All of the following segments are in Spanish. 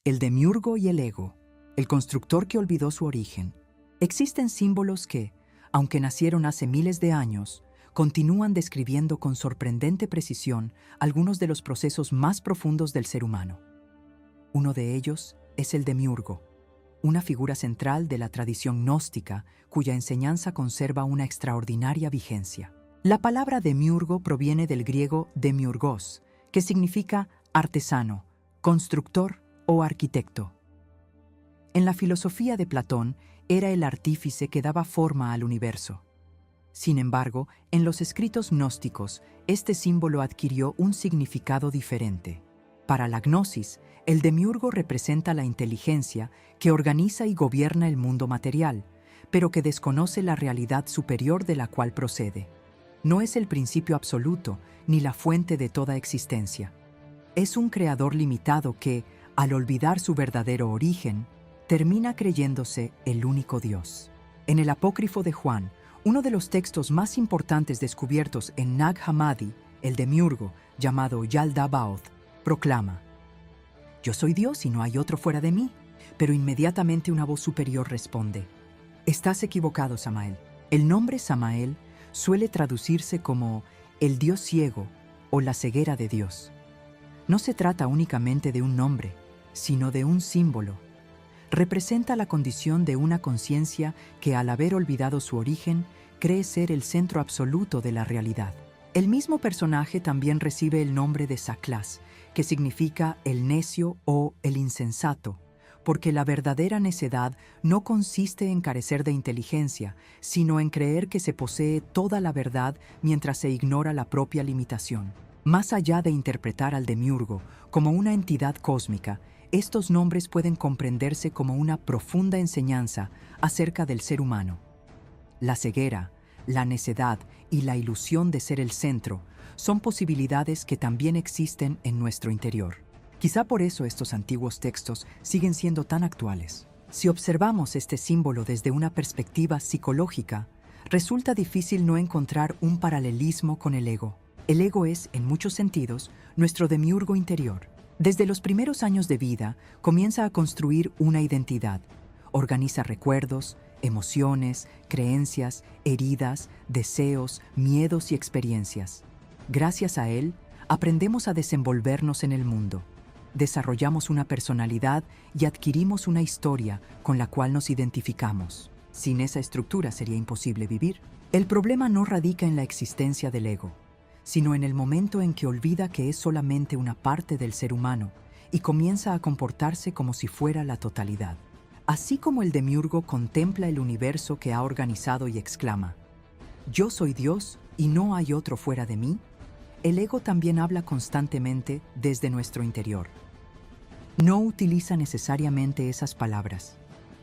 El demiurgo y el ego, el constructor que olvidó su origen. Existen símbolos que, aunque nacieron hace miles de años, continúan describiendo con sorprendente precisión algunos de los procesos más profundos del ser humano. Uno de ellos es el demiurgo, una figura central de la tradición gnóstica cuya enseñanza conserva una extraordinaria vigencia. La palabra demiurgo proviene del griego demiurgos, que significa artesano, constructor o arquitecto. En la filosofía de Platón era el artífice que daba forma al universo. Sin embargo, en los escritos gnósticos, este símbolo adquirió un significado diferente. Para la gnosis, el demiurgo representa la inteligencia que organiza y gobierna el mundo material, pero que desconoce la realidad superior de la cual procede. No es el principio absoluto ni la fuente de toda existencia. Es un creador limitado que, al olvidar su verdadero origen, termina creyéndose el único Dios. En el apócrifo de Juan, uno de los textos más importantes descubiertos en Nag Hammadi, el demiurgo, llamado Yaldabaoth, proclama: «Yo soy Dios y no hay otro fuera de mí». Pero inmediatamente una voz superior responde: «Estás equivocado, Samael. El nombre Samael suele traducirse como el Dios ciego o la ceguera de Dios. No se trata únicamente de un nombre, sino de un símbolo. Representa la condición de una conciencia que, al haber olvidado su origen, cree ser el centro absoluto de la realidad». El mismo personaje también recibe el nombre de Saclás, que significa el necio o el insensato, porque la verdadera necedad no consiste en carecer de inteligencia, sino en creer que se posee toda la verdad mientras se ignora la propia limitación. Más allá de interpretar al demiurgo como una entidad cósmica, estos nombres pueden comprenderse como una profunda enseñanza acerca del ser humano. La ceguera, la necedad y la ilusión de ser el centro son posibilidades que también existen en nuestro interior. Quizá por eso estos antiguos textos siguen siendo tan actuales. Si observamos este símbolo desde una perspectiva psicológica, resulta difícil no encontrar un paralelismo con el ego. El ego es, en muchos sentidos, nuestro demiurgo interior. Desde los primeros años de vida, comienza a construir una identidad. Organiza recuerdos, emociones, creencias, heridas, deseos, miedos y experiencias. Gracias a él, aprendemos a desenvolvernos en el mundo. Desarrollamos una personalidad y adquirimos una historia con la cual nos identificamos. Sin esa estructura sería imposible vivir. El problema no radica en la existencia del ego, sino en el momento en que olvida que es solamente una parte del ser humano y comienza a comportarse como si fuera la totalidad. Así como el demiurgo contempla el universo que ha organizado y exclama: «Yo soy Dios y no hay otro fuera de mí», el ego también habla constantemente desde nuestro interior. No utiliza necesariamente esas palabras,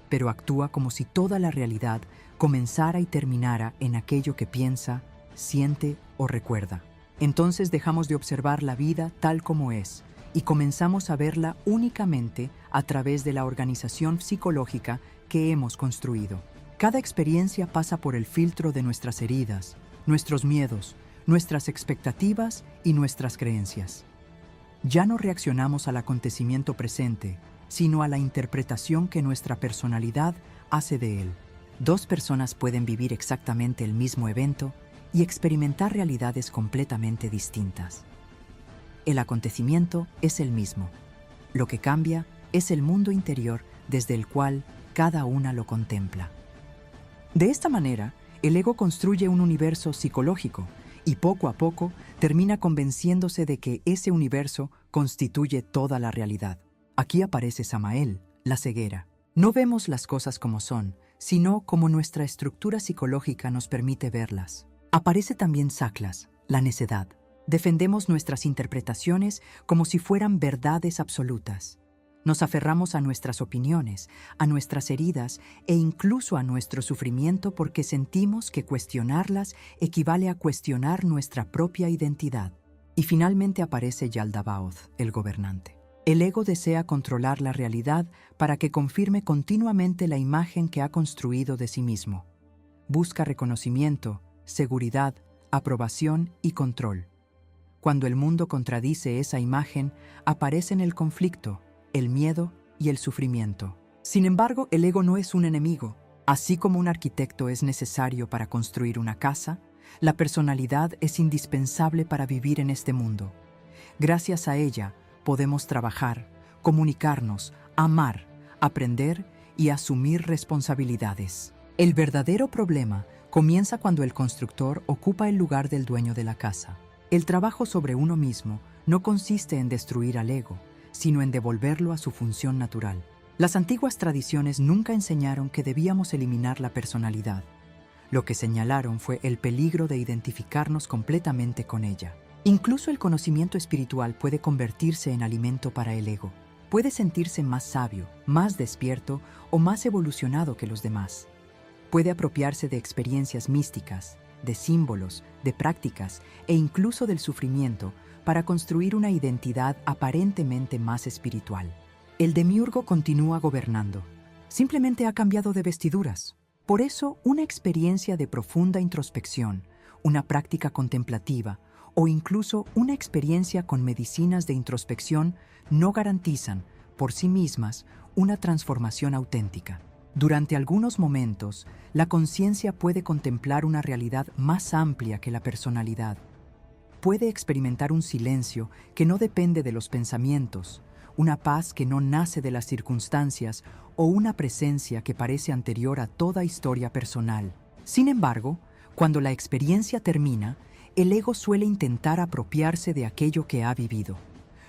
pero actúa como si toda la realidad comenzara y terminara en aquello que piensa, siente o recuerda. Entonces dejamos de observar la vida tal como es y comenzamos a verla únicamente a través de la organización psicológica que hemos construido. Cada experiencia pasa por el filtro de nuestras heridas, nuestros miedos, nuestras expectativas y nuestras creencias. Ya no reaccionamos al acontecimiento presente, sino a la interpretación que nuestra personalidad hace de él. Dos personas pueden vivir exactamente el mismo evento y experimentar realidades completamente distintas. El acontecimiento es el mismo. Lo que cambia es el mundo interior desde el cual cada una lo contempla. De esta manera, el ego construye un universo psicológico y poco a poco termina convenciéndose de que ese universo constituye toda la realidad. Aquí aparece Samael, la ceguera. No vemos las cosas como son, sino como nuestra estructura psicológica nos permite verlas. Aparece también Saclás, la necedad. Defendemos nuestras interpretaciones como si fueran verdades absolutas. Nos aferramos a nuestras opiniones, a nuestras heridas e incluso a nuestro sufrimiento porque sentimos que cuestionarlas equivale a cuestionar nuestra propia identidad. Y finalmente aparece Yaldabaoth, el gobernante. El ego desea controlar la realidad para que confirme continuamente la imagen que ha construido de sí mismo. Busca reconocimiento, seguridad, aprobación y control. Cuando el mundo contradice esa imagen, aparecen el conflicto, el miedo y el sufrimiento. Sin embargo, el ego no es un enemigo. Así como un arquitecto es necesario para construir una casa, la personalidad es indispensable para vivir en este mundo. Gracias a ella, podemos trabajar, comunicarnos, amar, aprender y asumir responsabilidades. El verdadero problema comienza cuando el constructor ocupa el lugar del dueño de la casa. El trabajo sobre uno mismo no consiste en destruir al ego, sino en devolverlo a su función natural. Las antiguas tradiciones nunca enseñaron que debíamos eliminar la personalidad. Lo que señalaron fue el peligro de identificarnos completamente con ella. Incluso el conocimiento espiritual puede convertirse en alimento para el ego. Puede sentirse más sabio, más despierto o más evolucionado que los demás. Puede apropiarse de experiencias místicas, de símbolos, de prácticas e incluso del sufrimiento para construir una identidad aparentemente más espiritual. El demiurgo continúa gobernando. Simplemente ha cambiado de vestiduras. Por eso, una experiencia de profunda introspección, una práctica contemplativa o incluso una experiencia con medicinas de introspección no garantizan, por sí mismas, una transformación auténtica. Durante algunos momentos, la conciencia puede contemplar una realidad más amplia que la personalidad. Puede experimentar un silencio que no depende de los pensamientos, una paz que no nace de las circunstancias o una presencia que parece anterior a toda historia personal. Sin embargo, cuando la experiencia termina, el ego suele intentar apropiarse de aquello que ha vivido.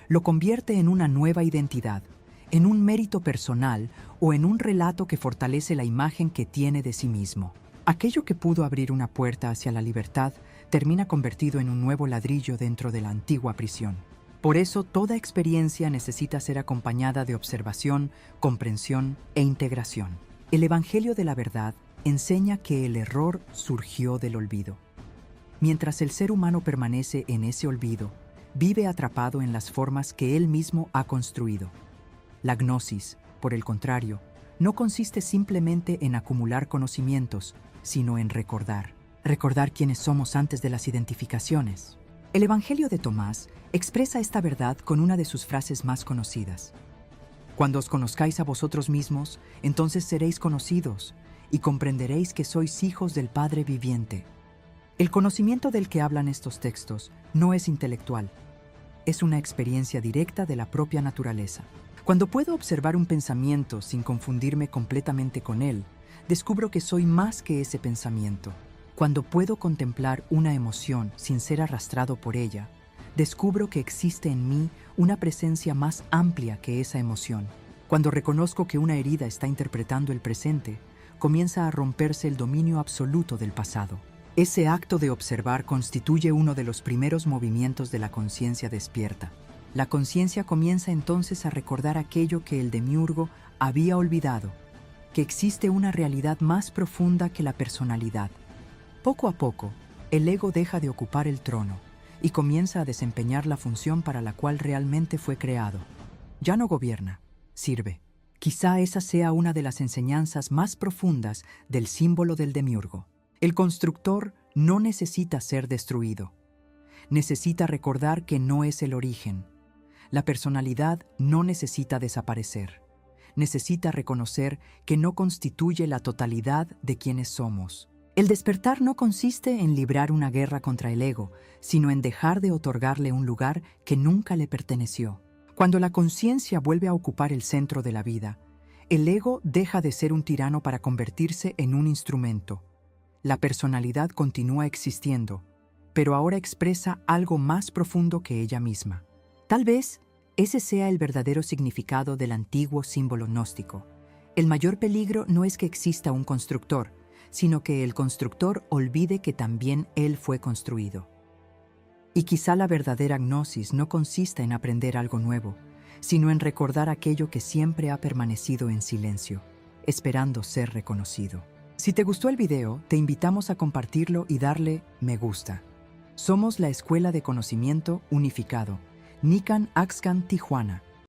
Lo convierte en una nueva identidad, en un mérito personal o en un relato que fortalece la imagen que tiene de sí mismo. Aquello que pudo abrir una puerta hacia la libertad termina convertido en un nuevo ladrillo dentro de la antigua prisión. Por eso, toda experiencia necesita ser acompañada de observación, comprensión e integración. El Evangelio de la Verdad enseña que el error surgió del olvido. Mientras el ser humano permanece en ese olvido, vive atrapado en las formas que él mismo ha construido. La gnosis, por el contrario, no consiste simplemente en acumular conocimientos, sino en recordar quiénes somos antes de las identificaciones. El Evangelio de Tomás expresa esta verdad con una de sus frases más conocidas. Cuando os conozcáis a vosotros mismos, entonces seréis conocidos y comprenderéis que sois hijos del Padre viviente. El conocimiento del que hablan estos textos no es intelectual, es una experiencia directa de la propia naturaleza. Cuando puedo observar un pensamiento sin confundirme completamente con él, descubro que soy más que ese pensamiento. Cuando puedo contemplar una emoción sin ser arrastrado por ella, descubro que existe en mí una presencia más amplia que esa emoción. Cuando reconozco que una herida está interpretando el presente, comienza a romperse el dominio absoluto del pasado. Ese acto de observar constituye uno de los primeros movimientos de la conciencia despierta. La conciencia comienza entonces a recordar aquello que el demiurgo había olvidado, que existe una realidad más profunda que la personalidad. Poco a poco, el ego deja de ocupar el trono y comienza a desempeñar la función para la cual realmente fue creado. Ya no gobierna, sirve. Quizá esa sea una de las enseñanzas más profundas del símbolo del demiurgo. El constructor no necesita ser destruido. Necesita recordar que no es el origen. La personalidad no necesita desaparecer. Necesita reconocer que no constituye la totalidad de quienes somos. El despertar no consiste en librar una guerra contra el ego, sino en dejar de otorgarle un lugar que nunca le perteneció. Cuando la conciencia vuelve a ocupar el centro de la vida, el ego deja de ser un tirano para convertirse en un instrumento. La personalidad continúa existiendo, pero ahora expresa algo más profundo que ella misma. Tal vez ese sea el verdadero significado del antiguo símbolo gnóstico. El mayor peligro no es que exista un constructor, sino que el constructor olvide que también él fue construido. Y quizá la verdadera gnosis no consista en aprender algo nuevo, sino en recordar aquello que siempre ha permanecido en silencio, esperando ser reconocido. Si te gustó el video, te invitamos a compartirlo y darle me gusta. Somos la Escuela de Conocimiento Unificado, Nican Axcan Tijuana.